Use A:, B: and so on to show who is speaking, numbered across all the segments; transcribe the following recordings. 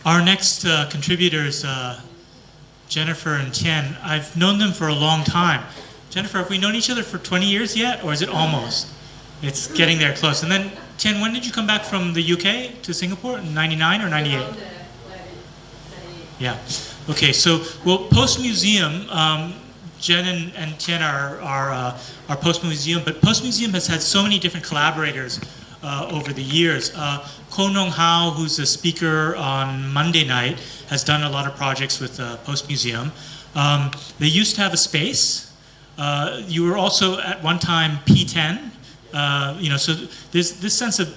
A: Our next contributors, Jennifer and Tian, I've known them for a long time. Jennifer, have we known each other for 20 years yet, or is it almost? It's getting there close. And then, Tian, when did you come back from the UK to Singapore? In 99 or 98? Yeah. Okay, so, well, Post-Museum, Jen and Tian are Post-Museum, but Post-Museum has had so many different collaborators over the years. Ko Nong Hao, who's a speaker on Monday night, has done a lot of projects with Post-Museum. They used to have a space. You were also at one time P10. So there's this sense of,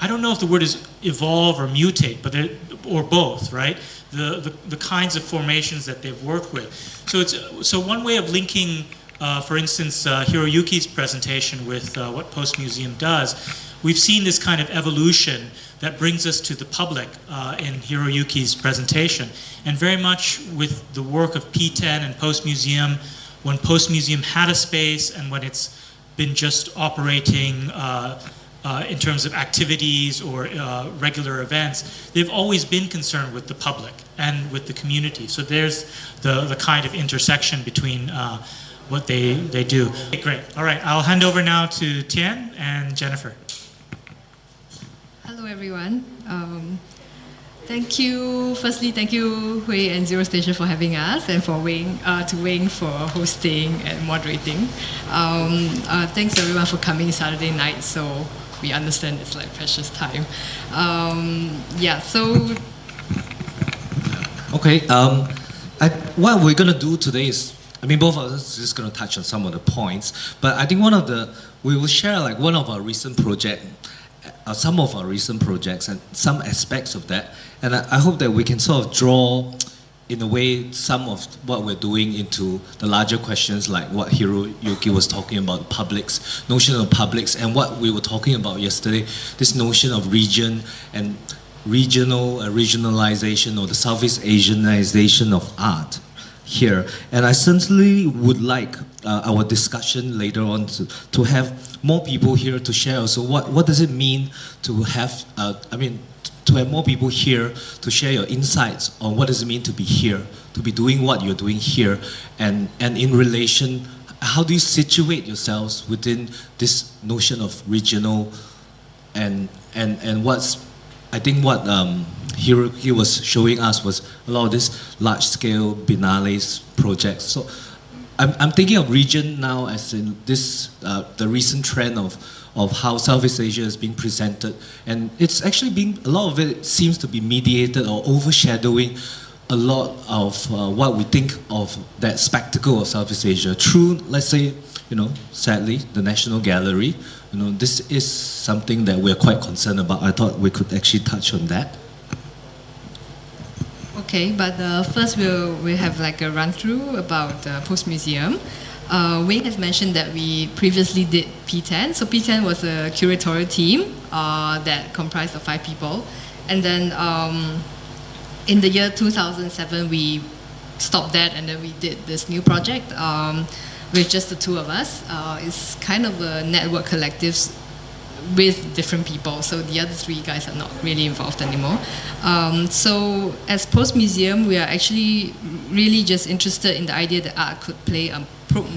A: I don't know if the word is evolve or mutate, but or both, right? The kinds of formations that they've worked with. So one way of linking, for instance, Hiroyuki's presentation with what Post-Museum does, we've seen this kind of evolution that brings us to the public in Hiroyuki's presentation. And very much with the work of P10 and Post-Museum, when Post-Museum had a space and when it's been just operating in terms of activities or regular events, they've always been concerned with the public and with the community. So there's the kind of intersection between what they do. Okay, great. All right, I'll hand over now to Tian and Jennifer.
B: Hello, everyone. Firstly, thank you, Hui and Zero Station for having us, and for Wayne for hosting and moderating. Thanks everyone for coming Saturday night, so we understand it's like precious time.
C: Okay, what we're going to do today is, both of us are just going to touch on some of the points, but I think we will share like one of our recent projects, some of our recent projects and some aspects of that. And I hope that we can sort of draw, in a way, some of what we're doing into the larger questions like what Hiroyuki was talking about, publics, notion of publics, and what we were talking about yesterday, this notion of region and regionalization or the Southeast Asianization of art here. And I certainly would like our discussion later on to have more people here to share also what does it mean to have, to have more people here to share your insights on what does it mean to be here, to be doing what you're doing here, and in relation, how do you situate yourselves within this notion of regional and what's, I think what he was showing us was a lot of this large-scale Biennales projects. So I'm thinking of region now as in this, the recent trend of how Southeast Asia is being presented, and it's actually being, a lot of it seems to be mediated or overshadowing a lot of what we think of that spectacle of Southeast Asia through, let's say, sadly, the National Gallery. This is something that we're quite concerned about. I thought we could actually touch on that.
B: Okay, but first we'll have like a run through about Post-Museum. Wayne has mentioned that we previously did P10. So P10 was a curatorial team that comprised of 5 people. And then in the year 2007, we stopped that and then we did this new project with just the 2 of us. It's kind of a network collectives with different people. So the other 3 guys are not really involved anymore. So as Post-Museum, we are actually really just interested in the idea that art could play a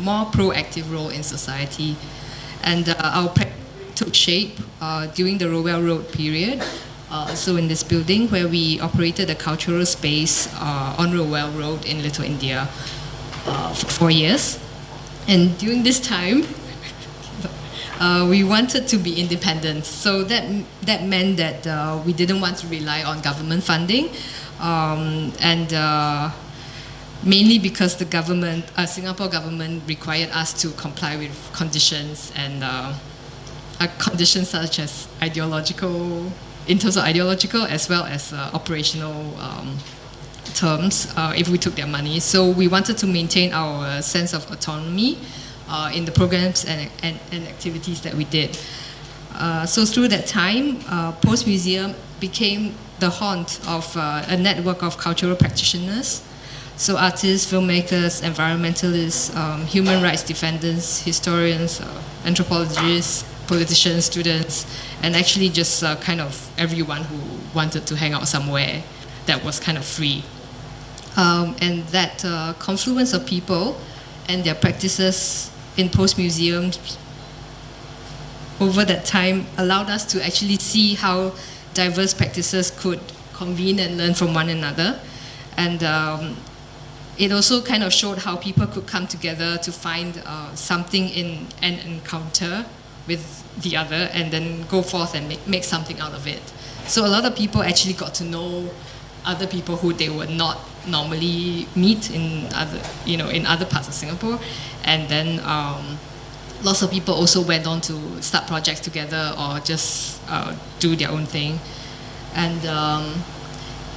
B: more proactive role in society. And our practice took shape during the Rowell Road period. So in this building where we operated a cultural space on Rowell Road in Little India for 4 years. And during this time, we wanted to be independent. So that meant that we didn't want to rely on government funding. Mainly because the government, Singapore government required us to comply with conditions and conditions such as ideological, in terms of ideological as well as operational terms if we took their money. So we wanted to maintain our sense of autonomy in the programs and activities that we did. So through that time, Post-Museum became the haunt of a network of cultural practitioners. So artists, filmmakers, environmentalists, human rights defenders, historians, anthropologists, politicians, students, and actually just kind of everyone who wanted to hang out somewhere that was kind of free. And that confluence of people and their practices in post-museums over that time allowed us to actually see how diverse practices could convene and learn from one another. And it also kind of showed how people could come together to find something in an encounter with the other and then go forth and make something out of it. So a lot of people actually got to know other people who they would not normally meet in other parts of Singapore. And then lots of people also went on to start projects together or just do their own thing. And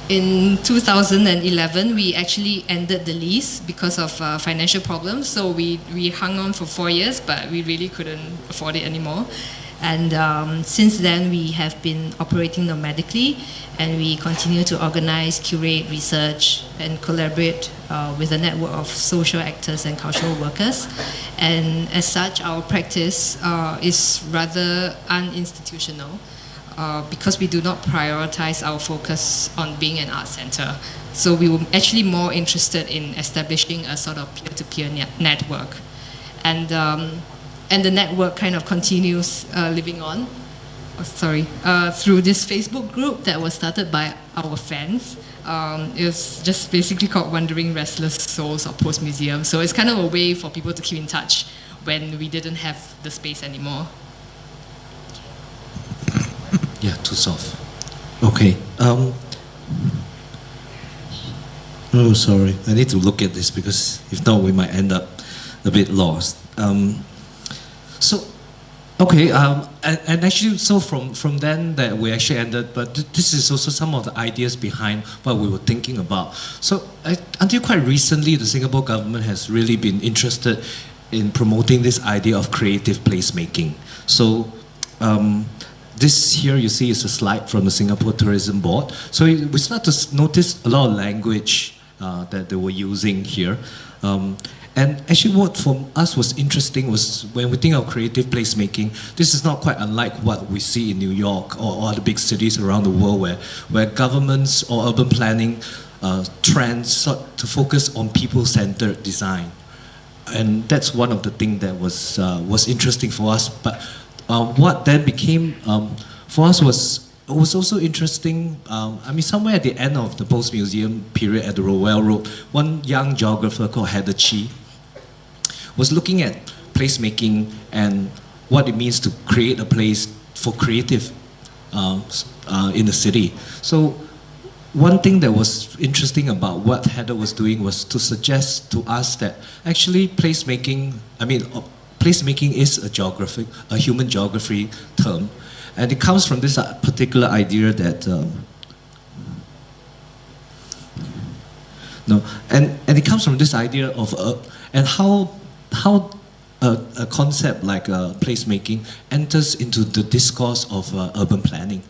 B: in 2011, we actually ended the lease because of financial problems. So we hung on for 4 years, but we really couldn't afford it anymore. And since then, we have been operating nomadically, and we continue to organize, curate, research, and collaborate with a network of social actors and cultural workers. And as such, our practice is rather uninstitutional because we do not prioritize our focus on being an art center. So we were actually more interested in establishing a sort of peer-to-peer network. And the network kind of continues living on, through this Facebook group that was started by our fans. It was just basically called Wandering Restless Souls of Post Museum. So it's kind of a way for people to keep in touch when we didn't have the space anymore.
C: Yeah, too soft. Okay. Oh, sorry. I need to look at this because if not, we might end up a bit lost. And actually, so from then that we actually ended, but this is also some of the ideas behind what we were thinking about. So until quite recently, the Singapore government has really been interested in promoting this idea of creative placemaking. So this here you see is a slide from the Singapore Tourism Board. So we start to notice a lot of language that they were using here. And actually what for us was interesting was when we think of creative placemaking, this is not quite unlike what we see in New York or other big cities around the world where governments or urban planning trends sought to focus on people-centered design. And that's one of the things that was interesting for us. But what then became, for us was also interesting. Somewhere at the end of the post-museum period at the Rowell Road, one young geographer called Hattori was looking at placemaking and what it means to create a place for creative in the city. So one thing that was interesting about what Heather was doing was to suggest to us that actually placemaking is a human geography term, and it comes from this particular idea that it comes from this idea of and how a concept like placemaking enters into the discourse of urban planning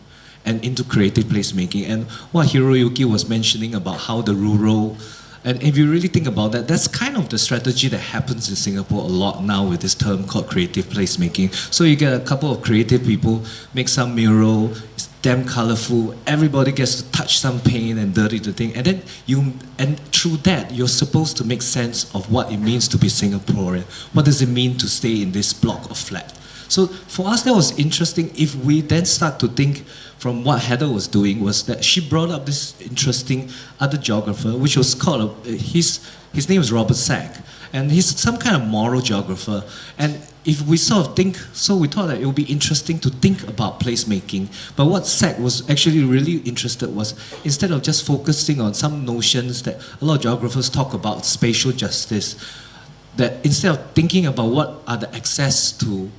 C: and into creative placemaking. And what Hiroyuki was mentioning about how the rural, and if you really think about that, that's kind of the strategy that happens in Singapore a lot now with this term called creative placemaking. So you get a couple of creative people, make some mural, it's damn colorful, everybody gets to touch some paint and dirty the thing, and then through that, you're supposed to make sense of what it means to be Singaporean. What does it mean to stay in this block of flat? So for us, that was interesting. If we then start to think from what Heather was doing, was that she brought up this interesting other geographer, which was called, his name is Robert Sack, and he's some kind of moral geographer. And if we sort of think, so we thought that it would be interesting to think about placemaking. But what Sack was actually really interested was, instead of just focusing on some notions that a lot of geographers talk about, spatial justice, that instead of thinking about what are the access to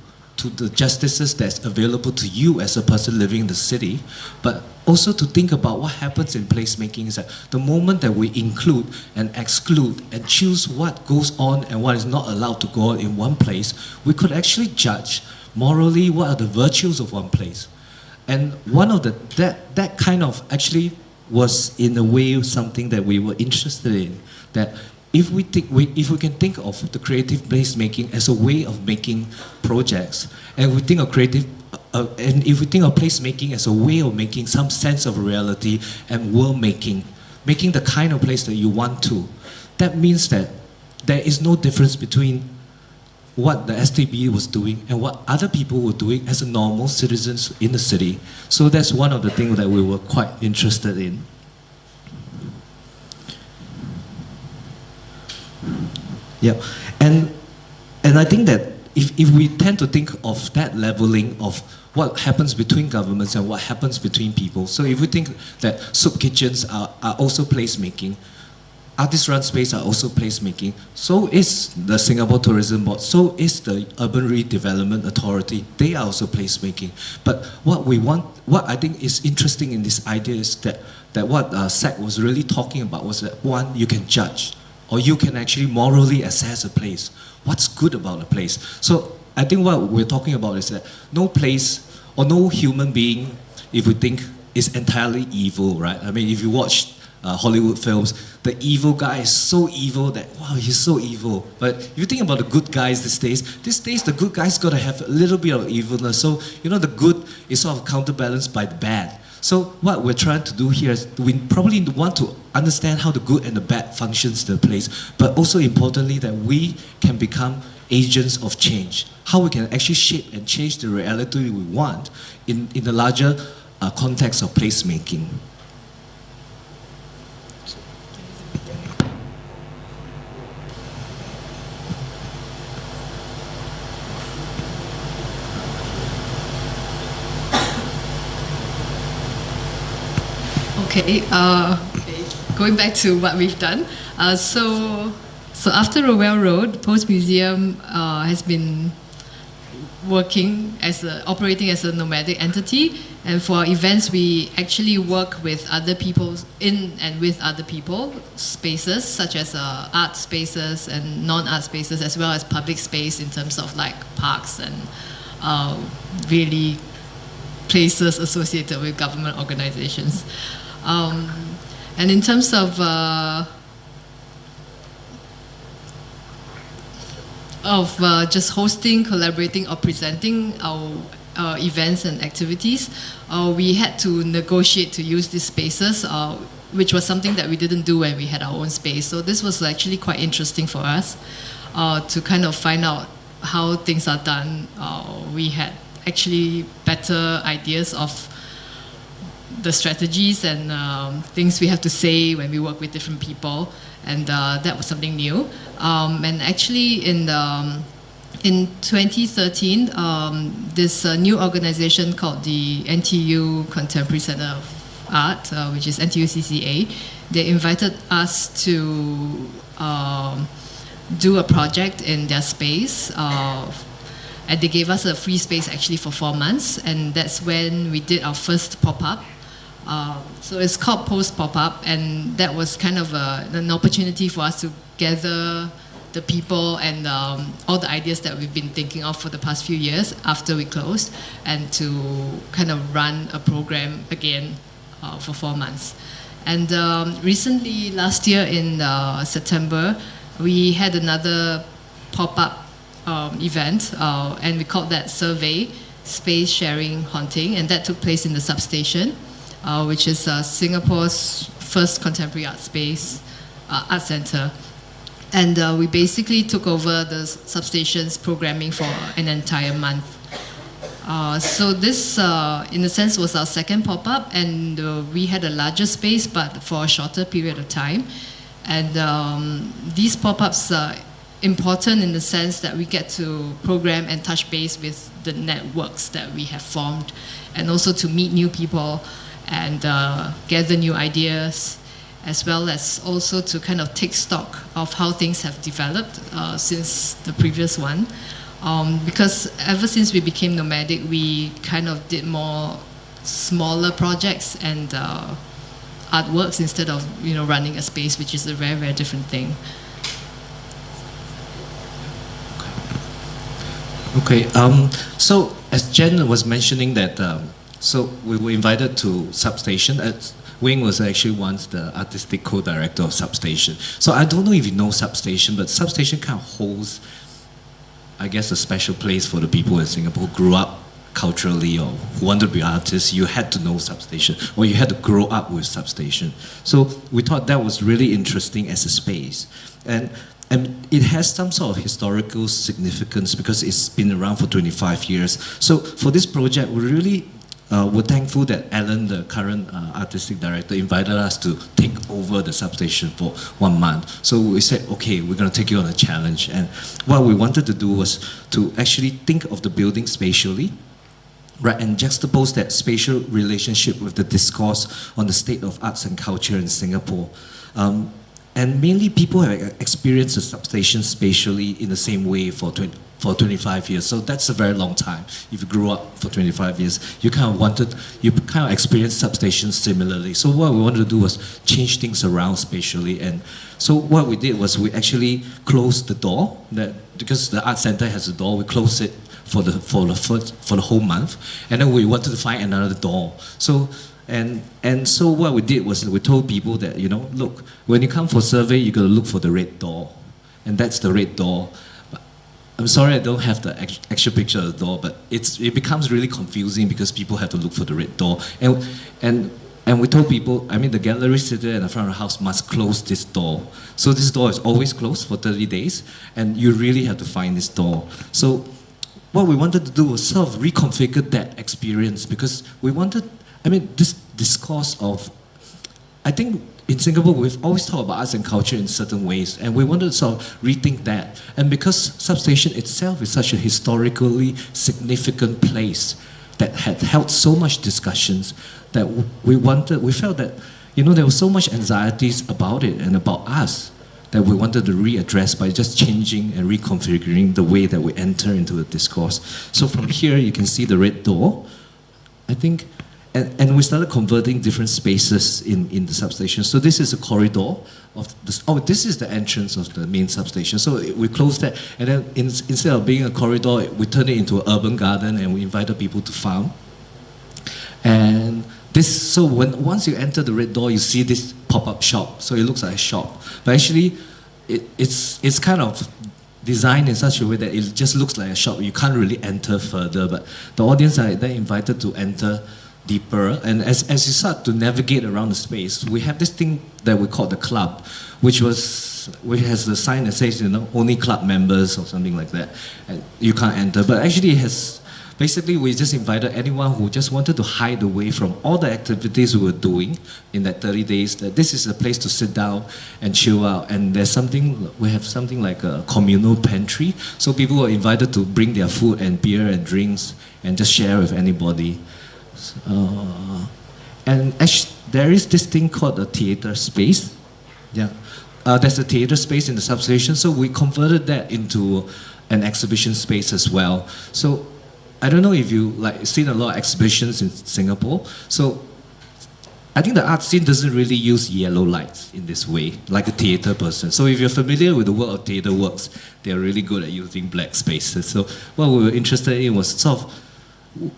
C: the justices that's available to you as a person living in the city, but also to think about what happens in placemaking is that the moment that we include and exclude and choose what goes on and what is not allowed to go on in one place, we could actually judge morally what are the virtues of one place. And one of that kind of actually was in a way something that we were interested in, that if we can think of the creative placemaking as a way of making projects, and we think of creative, and if we think of placemaking as a way of making some sense of reality and world making the kind of place that you want to, that means that there is no difference between what the STB was doing and what other people were doing as a normal citizens in the city. So that's one of the things that we were quite interested in. Yeah, and I think that if we tend to think of that leveling of what happens between governments and what happens between people, so if we think that soup kitchens are also placemaking, artist-run space are also placemaking, so is the Singapore Tourism Board, so is the Urban Redevelopment Authority, they are also placemaking. But what I think is interesting in this idea is that what Zach was really talking about was that, one, you can judge, or you can actually morally assess a place. What's good about a place? So I think what we're talking about is that no place or no human being, if we think, is entirely evil, right? I mean, if you watch Hollywood films, the evil guy is so evil that, wow, he's so evil. But if you think about the good guys these days the good guys got to have a little bit of evilness. So, you know, the good is sort of counterbalanced by the bad. So what we're trying to do here is we probably want to understand how the good and the bad functions in the place, but also importantly that we can become agents of change. How we can actually shape and change the reality we want in the larger context of placemaking.
B: Okay, going back to what we've done. So after Rowell Road, Post Museum has been operating as a nomadic entity, and for our events we actually work with other people with other people spaces, such as art spaces and non-art spaces, as well as public space in terms of like parks and really places associated with government organizations. And in terms of just hosting, collaborating, or presenting our events and activities, we had to negotiate to use these spaces, which was something that we didn't do when we had our own space. So this was actually quite interesting for us to kind of find out how things are done. We had actually better ideas of the strategies and things we have to say when we work with different people, and that was something new. And actually in 2013, this new organization called the NTU Contemporary Center of Art, which is NTU CCA, they invited us to do a project in their space, and they gave us a free space actually for 4 months, and that's when we did our first pop-up. So it's called Post Pop-Up, and that was kind of an opportunity for us to gather the people and all the ideas that we've been thinking of for the past few years after we closed, and to kind of run a program again for 4 months. And recently, last year in September, we had another pop-up event, and we called that Survey, Space Sharing Haunting, and that took place in the substation, which is Singapore's first contemporary art space, art center. And we basically took over the substation's programming for an entire month. So this, in a sense, was our second pop-up, and we had a larger space, but for a shorter period of time. And these pop-ups are important in the sense that we get to program and touch base with the networks that we have formed, and also to meet new people and gather new ideas, as well as also to kind of take stock of how things have developed since the previous one. Because ever since we became nomadic, we kind of did more smaller projects and artworks instead of running a space, which is a very, very different thing.
C: Okay, so as Jen was mentioning that, so we were invited to Substation. Wing was actually once the artistic co-director of Substation. So I don't know if you know Substation, but Substation kind of holds I guess, a special place for the people in Singapore who grew up culturally or who wanted to be artists. You had to know Substation, or you had to grow up with Substation. So we thought that was really interesting as a space. And it has some sort of historical significance because it's been around for 25 years. So for this project, we really we're thankful that Alan, the current artistic director, invited us to take over the Substation for 1 month. So we said, okay, we're going to take you on a challenge. And what we wanted to do was to actually think of the building spatially, right, and juxtapose that spatial relationship with the discourse on the state of arts and culture in Singapore. And mainly people have experienced the Substation spatially in the same way for 25 years. So that's a very long time. If you grew up for 25 years, you kind of experienced Substation similarly. So what we wanted to do was change things around spatially. And so what we did was we actually closed the door, because the art center has a door, we closed it for the whole month. And then we wanted to find another door. So so what we did was we told people that, you know, look, when you come for survey, you got to look for the red door. And that's the red door. I'm sorry I don't have the actual picture of the door, but it becomes really confusing because people have to look for the red door. And we told people, I mean, the gallery sitter in the front of the house must close this door. So this door is always closed for 30 days, and you really have to find this door. So what we wanted to do was sort of reconfigure that experience, because we wanted, I mean, this discourse of, I think in Singapore we've always talked about arts and culture in certain ways, and we wanted to sort of rethink that. And because Substation itself is such a historically significant place that had held so much discussions, that we felt that, you know, there was so much anxieties about it and about us that we wanted to readdress by just changing and reconfiguring the way that we enter into the discourse. So from here you can see the red door, I think. And we started converting different spaces in the Substation. So this is a corridor of this. Oh, this is the entrance of the main Substation. So we closed that, and then instead of being a corridor, we turned it into an urban garden, and we invited people to farm. And so once you enter the red door, you see this pop-up shop. So it looks like a shop, but actually, it's kind of designed in such a way that it just looks like a shop. You can't really enter further, but the audience are then invited to enter deeper, and as you start to navigate around the space, we have this thing that we call the club, which has the sign that says, you know, only club members or something like that, and you can't enter. But actually it has, basically we just invited anyone who just wanted to hide away from all the activities we were doing in that 30 days, that this is a place to sit down and chill out. And we have something like a communal pantry, so people were invited to bring their food and beer and drinks and just share with anybody. And actually, there is this thing called a theater space. Yeah, there's a theater space in the Substation, so we converted that into an exhibition space as well. So I don't know if you seen a lot of exhibitions in Singapore. So I think the art scene doesn't really use yellow lights in this way, like a theater person. So if you're familiar with the world of theater works, they're really good at using black spaces. So what we were interested in was sort of,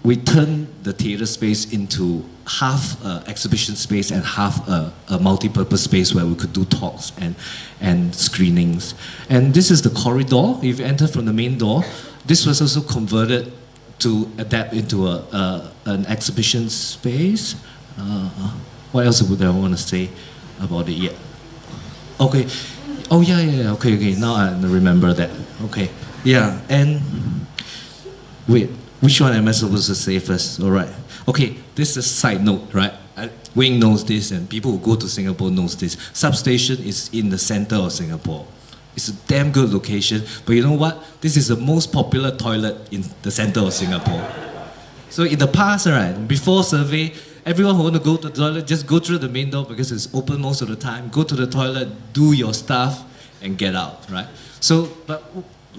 C: we turned the theater space into half exhibition space and half a multi-purpose space where we could do talks and screenings. And this is the corridor. If you enter from the main door, this was also converted to adapt into an exhibition space. What else would I want to say about it yet? Okay. Oh yeah. Okay. Now I remember that. Okay. Yeah. And wait. Which one am I supposed to say first? All right. Okay, this is a side note, right? Wayne knows this, and people who go to Singapore knows this. Substation is in the center of Singapore. It's a damn good location, but you know what? This is the most popular toilet in the center of Singapore. So in the past, right, before survey, everyone who want to go to the toilet, just go through the main door because it's open most of the time. Go to the toilet, do your stuff, and get out, right? So, but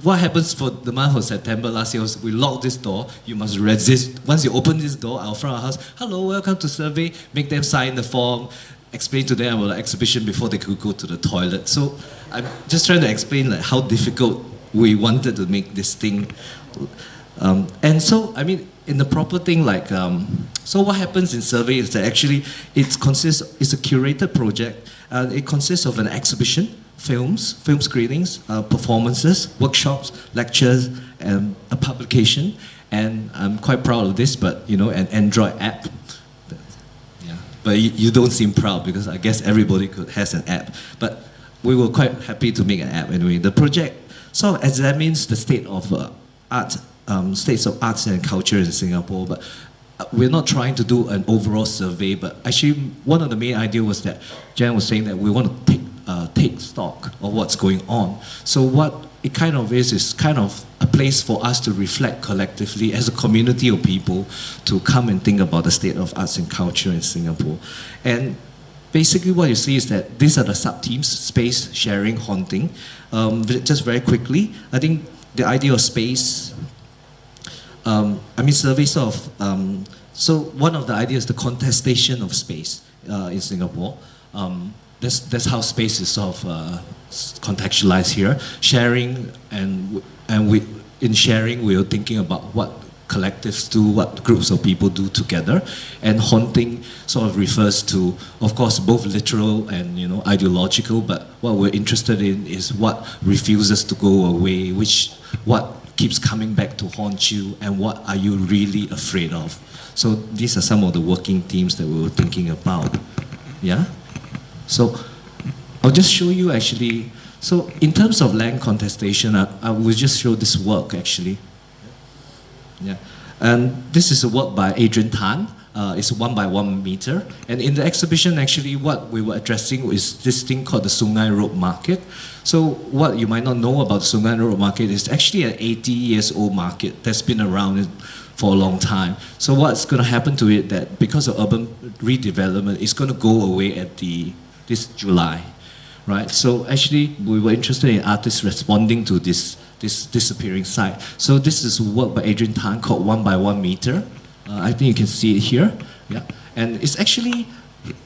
C: what happens for the month of September last year was we locked this door. You must resist. Once you open this door out front of our house, hello, welcome to survey, make them sign the form, explain to them about the exhibition before they could go to the toilet. So I'm just trying to explain how difficult we wanted to make this thing. And so, I mean, in the proper thing, so what happens in survey is that actually it's a curated project. It consists of an exhibition film screenings, performances, workshops, lectures, and a publication. And I'm quite proud of this, but an Android app. Yeah, but you don't seem proud because I guess everybody has an app. But we were quite happy to make an app anyway. The project sort of examines the state of states of arts and culture in Singapore, but we're not trying to do an overall survey, but actually one of the main ideas was that Jan was saying that we want to take stock of what's going on. So what it kind of is kind of a place for us to reflect collectively as a community of people to come and think about the state of arts and culture in Singapore. And basically what you see is that these are the sub-themes: space, sharing, haunting. Just very quickly, I think the idea of space, survey sort of, so one of the ideas is the contestation of space in Singapore. That's how space is sort of contextualized here. Sharing, and in sharing, we are thinking about what collectives do, what groups of people do together. And haunting sort of refers to, of course, both literal and ideological, but what we're interested in is what refuses to go away, what keeps coming back to haunt you, and what are you really afraid of. So these are some of the working themes that we were thinking about. Yeah? So I'll just show you actually. So in terms of land contestation, I will just show this work actually. Yeah, and this is a work by Adrian Tan. It's 1 by 1 meter. And in the exhibition, actually, what we were addressing is this thing called the Sungai Road Market. So what you might not know about the Sungai Road Market is actually an 80 years old market that's been around for a long time. So what's going to happen to it, that because of urban redevelopment, it's going to go away at this July, right? So actually, we were interested in artists responding to this disappearing site. So this is work by Adrian Tan called 1 by 1 meter. I think you can see it here. Yeah, and it's actually,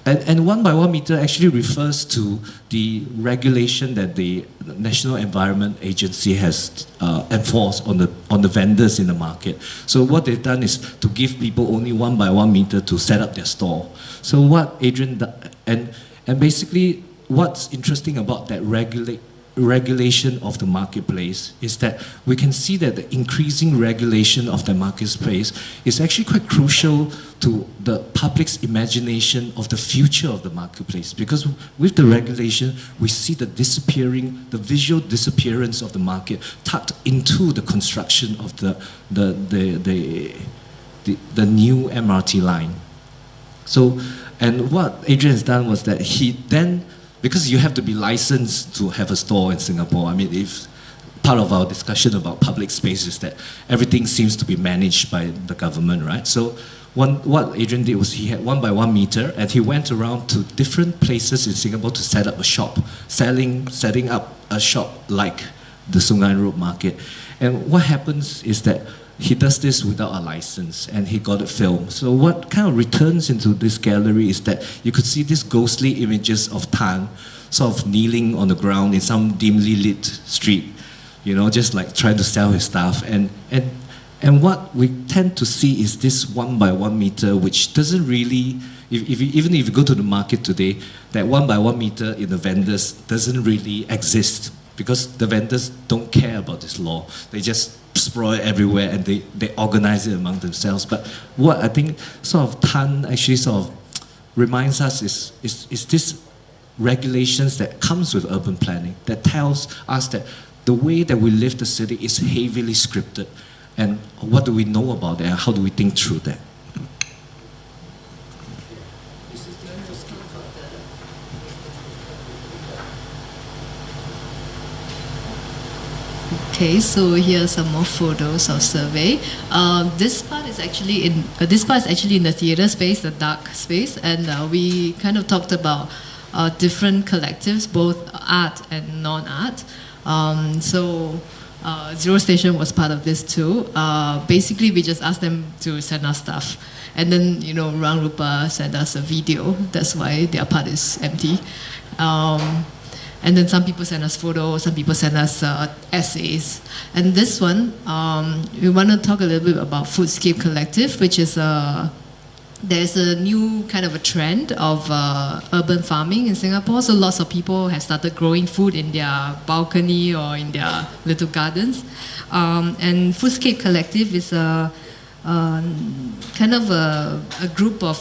C: and 1 by 1 meter actually refers to the regulation that the National Environment Agency has enforced on the vendors in the market. So what they've done is to give people only 1 by 1 meter to set up their store. So what Adrian and basically what's interesting about that regulation of the marketplace is that we can see that the increasing regulation of the marketplace is actually quite crucial to the public's imagination of the future of the marketplace, because with the regulation we see the visual disappearance of the market tucked into the construction of the new MRT line. So, and what Adrian has done was that he then, because you have to be licensed to have a store in Singapore. I mean, if part of our discussion about public space is that everything seems to be managed by the government, right? So what Adrian did was he had 1 by 1 meter, and he went around to different places in Singapore to set up a shop, setting up a shop like the Sungai Road Market. And what happens is that he does this without a license, and he got it filmed. So what kind of returns into this gallery is that you could see these ghostly images of Tan sort of kneeling on the ground in some dimly lit street, just like trying to sell his stuff. And what we tend to see is this 1 by 1 meter, which doesn't really, even if you go to the market today, that 1 by 1 meter in the vendors doesn't really exist, because the vendors don't care about this law. They just sprawl it everywhere, and they organize it among themselves. But what I think sort of Tan actually sort of reminds us is this regulations that comes with urban planning, that tells us that the way that we live the city is heavily scripted. And what do we know about that, and how do we think through that?
B: Okay, so here are some more photos of survey. This part is actually in the theater space, the dark space, and we kind of talked about different collectives, both art and non-art. Zero Station was part of this too. Basically, we just asked them to send us stuff, and then Rang Rupa sent us a video. That's why their part is empty. And then some people send us photos, some people send us essays. And this one, we want to talk a little bit about Foodscape Collective, which is a there's a new kind of a trend of urban farming in Singapore. So lots of people have started growing food in their balcony or in their little gardens. And Foodscape Collective is a kind of a group of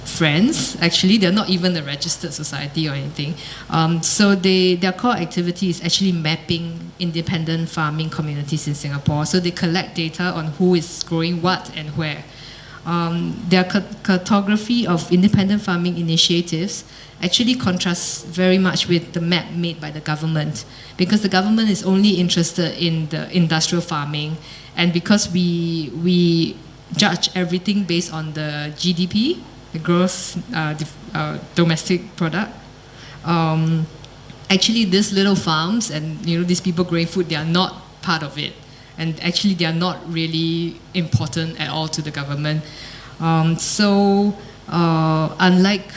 B: friends. Actually, they're not even a registered society or anything. So their core activity is actually mapping independent farming communities in Singapore. So they collect data on who is growing what and where. Their cartography of independent farming initiatives actually contrasts very much with the map made by the government, because the government is only interested in the industrial farming, and because we judge everything based on the GDP, the gross domestic product. Actually, these little farms and these people growing food, they are not part of it, and actually they are not really important at all to the government. Unlike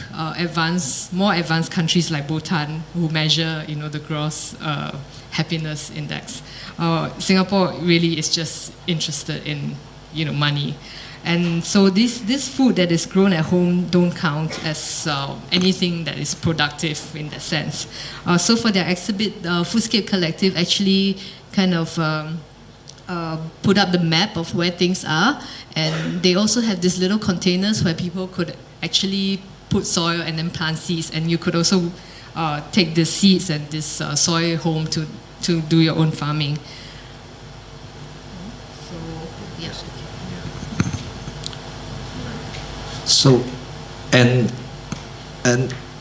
B: more advanced countries like Bhutan, who measure the gross happiness index, Singapore really is just interested in money. And so this food that is grown at home don't count as anything that is productive in that sense. So for their exhibit, Foodscape Collective actually kind of put up the map of where things are, and they also have these little containers where people could actually put soil and then plant seeds, and you could also take the seeds and this soil home to do your own farming. So, yeah.
C: So, and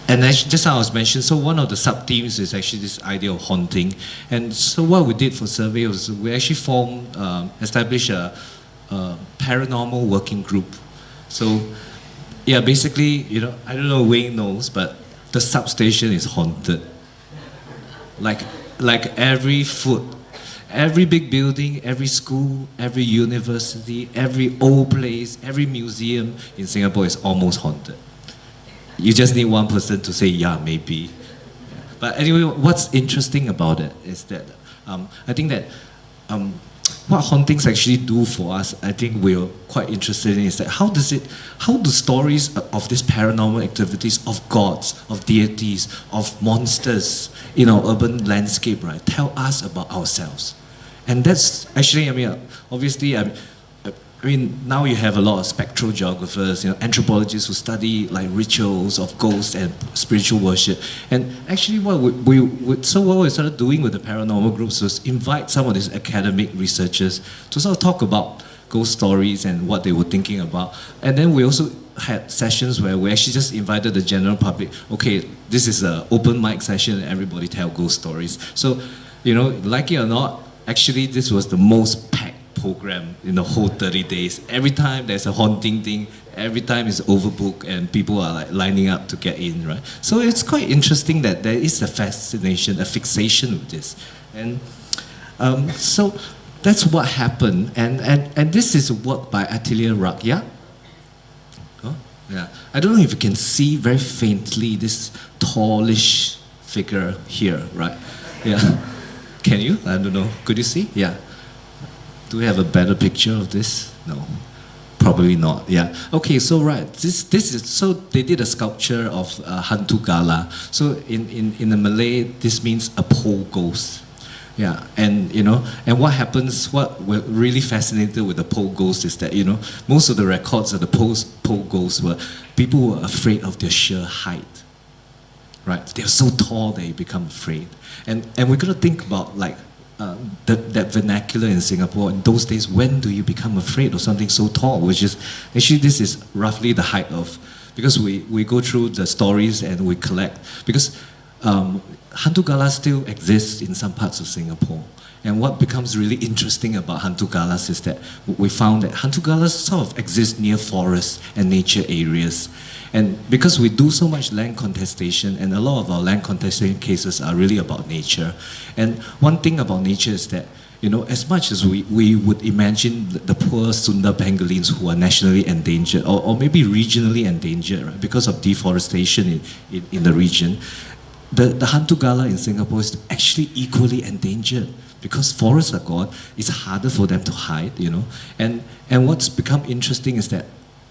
C: actually, just as I was mentioned, so one of the sub-themes is actually this idea of haunting. And so what we did for survey was we actually established a paranormal working group. So, yeah, basically, I don't know, Wayne knows, but the substation is haunted. Like every big building, every school, every university, every old place, every museum in Singapore is almost haunted. You just need one person to say, yeah, maybe. But anyway, what's interesting about it is that I think that what hauntings actually do for us, I think we're quite interested in, is that how do stories of these paranormal activities, of gods, of deities, of monsters in our urban landscape, right, tell us about ourselves? And that's actually, obviously, now you have a lot of spectral geographers, anthropologists who study like rituals of ghosts and spiritual worship. And actually what we started doing with the paranormal groups was invite some of these academic researchers to sort of talk about ghost stories and what they were thinking about. And then we also had sessions where we actually just invited the general public. Okay, this is an open mic session and everybody tell ghost stories. So, like it or not, actually this was the most packed program in the whole 30 days. Every time there's a haunting thing, every time it's overbooked and people are like lining up to get in, right? So it's quite interesting that there is a fascination, a fixation with this. And so that's what happened. And this is work by Atelier Rakya. Oh, yeah. I don't know if you can see very faintly this tallish figure here, right? Yeah. Can you? I don't know. Could you see? Yeah. Do we have a better picture of this? No, probably not. Yeah. Okay. So this is, so they did a sculpture of Hantu Gala. So in the Malay, this means a pole ghost. Yeah. And and what happens? What we're really fascinated with the pole ghost is that most of the records of the pole ghosts were people were afraid of their sheer height. Right. They're so tall they become afraid. And we're gonna think about like. That vernacular in Singapore in those days. When do you become afraid of something so tall? Which is actually, this is roughly the height of, because we go through the stories and we collect, because Hantu Galas still exists in some parts of Singapore. And what becomes really interesting about Hantu Galas is that we found that Hantu Galas sort of exist near forests and nature areas. And because we do so much land contestation, and a lot of our land contestation cases are really about nature. And one thing about nature is that, as much as we would imagine the poor Sunda pangolins who are nationally endangered, or maybe regionally endangered, right, because of deforestation in the region, the Hantu Gala in Singapore is actually equally endangered because forests are gone, it's harder for them to hide, you know. And what's become interesting is that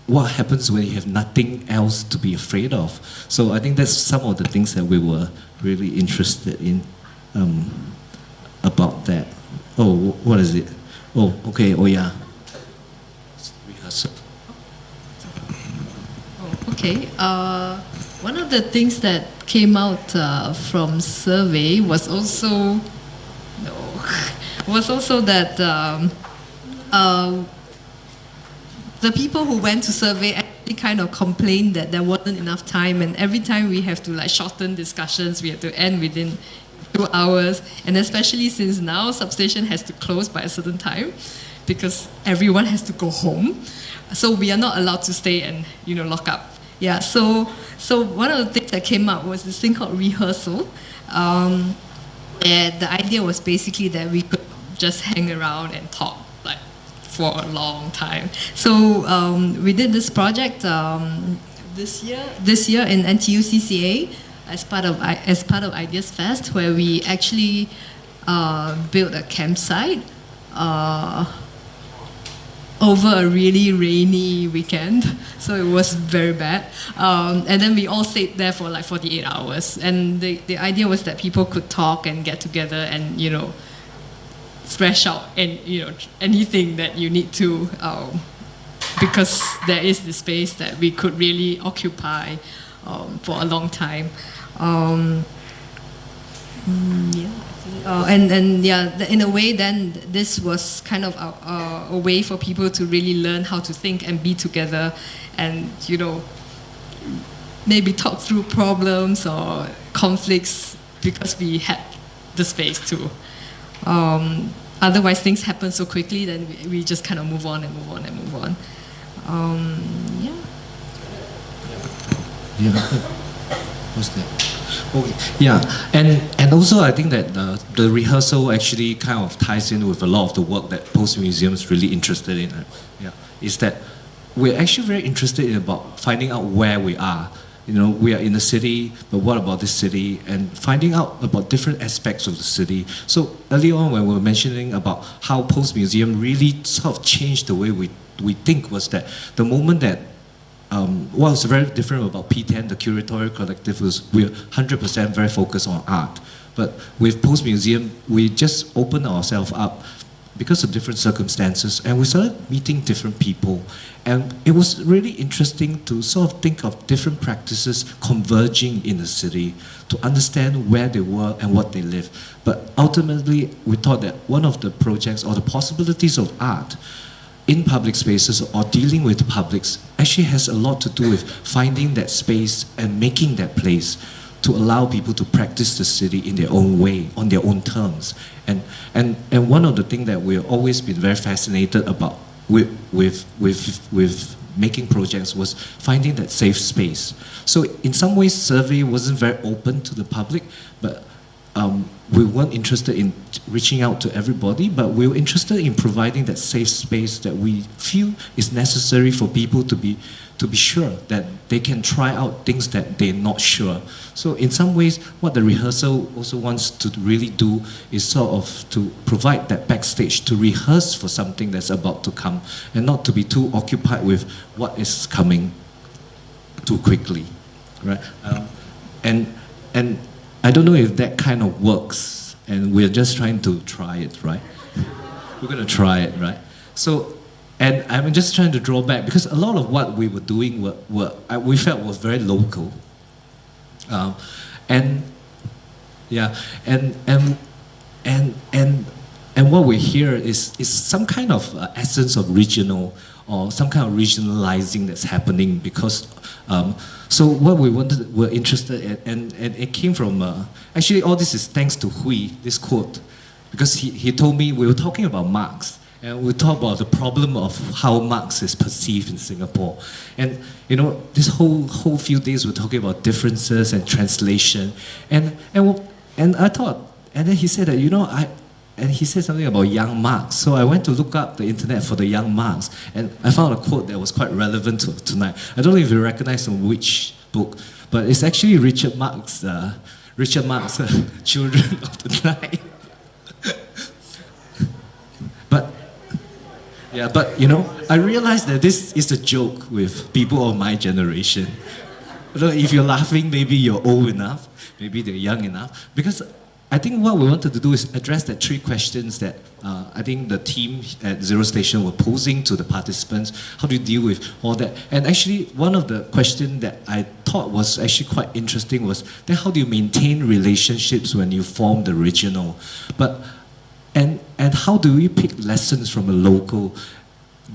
C: what happens when you have nothing else to be afraid of. So I think that's some of the things that we were really interested in about that. Oh, what is it? Oh, okay, oh yeah. Rehearsal.
B: Oh, okay. One of the things that came out from survey was also that the people who went to survey actually kind of complained that there wasn't enough time, and every time we have to like shorten discussions, we have to end within 2 hours, and especially since now substation has to close by a certain time because everyone has to go home, so we are not allowed to stay and lock up. Yeah, so one of the things that came up was this thing called rehearsal, and the idea was basically that we could just hang around and talk like for a long time. So we did this project this year in NTU CCA as part of Ideas Fest, where we actually built a campsite over a really rainy weekend, so it was very bad. And then we all stayed there for like 48 hours. And the idea was that people could talk and get together and thrash out and anything that you need to, because there is this space that we could really occupy for a long time. Yeah. In a way, then this was kind of a way for people to really learn how to think and be together, and maybe talk through problems or conflicts because we had the space to. Otherwise, things happen so quickly, then we just kind of move on and move on and move on. Yeah.
C: Yeah. What's that? Okay. Yeah, and also I think that the rehearsal actually kind of ties in with a lot of the work that Post Museum is really interested in. Yeah, is that we're actually very interested in about finding out where we are. We are in the city, but what about this city? And finding out about different aspects of the city. So early on when we were mentioning about how Post Museum really sort of changed the way we think, was that the moment that what was very different about P10, the curatorial collective, was we're 100% very focused on art. But with Post Museum, we just opened ourselves up because of different circumstances, and we started meeting different people. And it was really interesting to sort of think of different practices converging in the city to understand where they were and what they live. But ultimately, we thought that one of the projects or the possibilities of art in public spaces or dealing with publics actually has a lot to do with finding that space and making that place to allow people to practice the city in their own way, on their own terms. And one of the things that we've always been very fascinated about with making projects was finding that safe space. So in some ways, survey wasn't very open to the public, but we weren't interested in reaching out to everybody, but we were interested in providing that safe space that we feel is necessary for people to be sure that they can try out things that they're not sure. So in some ways, what the rehearsal also wants to really do is sort of to provide that backstage to rehearse for something that's about to come, and not to be too occupied with what is coming too quickly, right? And I don't know if that kind of works, and we're just trying to try it, right? We're going to try it, right? So, and I'm just trying to draw back, because a lot of what we were doing we felt was very local. And what we hear is some kind of essence of regional, or some kind of regionalizing that's happening, because so what we're interested in, and it came from, actually all this is thanks to Hui, this quote, because he told me, we were talking about Marx, and we talked about the problem of how Marx is perceived in Singapore. And this whole few days we're talking about differences and translation, and I thought, and then he said that, and he said something about young Marx. So I went to look up the internet for the young Marx, and I found a quote that was quite relevant to tonight. I don't know if you recognize from which book, but it's actually Richard Marx, Children of the Night. Yeah, but you know, I realized that this is a joke with people of my generation. I don't know if you're laughing, maybe you're old enough, maybe they're young enough. Because I think what we wanted to do is address the three questions that I think the team at Zero Station were posing to the participants. How do you deal with all that? And actually, one of the questions that I thought was actually quite interesting was, then how do you maintain relationships when you form the regional? And how do we pick lessons from a local?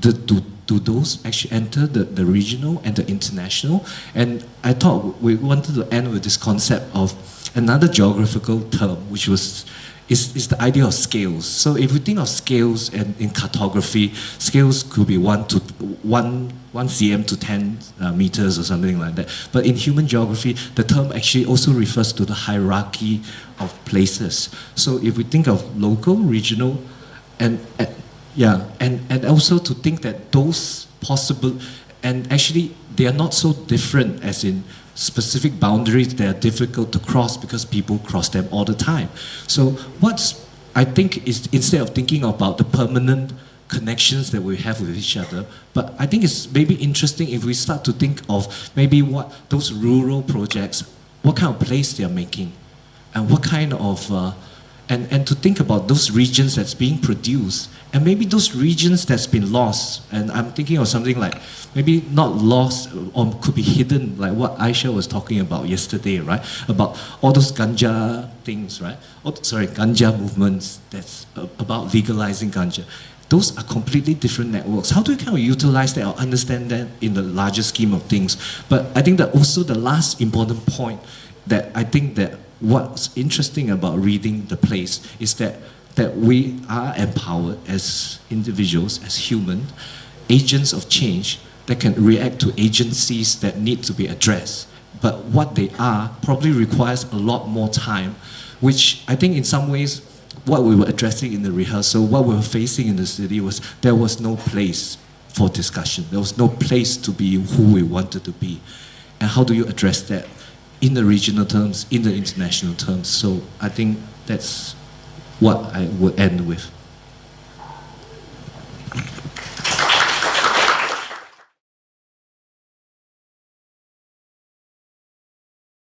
C: Do those actually enter the regional and the international? And I thought we wanted to end with this concept of another geographical term, which is the idea of scales. So if we think of scales in cartography, scales could be 1 cm to 10 meters or something like that. But in human geography, the term actually also refers to the hierarchy of places. So if we think of local, regional, and also to think that those possible, and actually they are not so different as in specific boundaries that are difficult to cross because people cross them all the time. So I think is, instead of thinking about the permanent connections that we have with each other, but I think it's maybe interesting if we start to think of maybe what those rural projects, what kind of place they are making, and what kind of and to think about those regions that's being produced, and maybe those regions that's been lost. And I'm thinking of something like, maybe not lost, or could be hidden, like what Aisha was talking about yesterday, right? About all those ganja things, right? Ganja movements that's about legalizing ganja. Those are completely different networks. How do we kind of utilize that or understand that in the larger scheme of things? But I think that also the last important point that I think that what's interesting about reading the place is that we are empowered as individuals, as human agents of change that can react to agencies that need to be addressed. But what they are probably requires a lot more time, which I think in some ways what we were addressing in the rehearsal, what we were facing in the city was there was no place for discussion. There was no place to be who we wanted to be. And how do you address that in the regional terms, in the international terms? So I think that's what I would end with.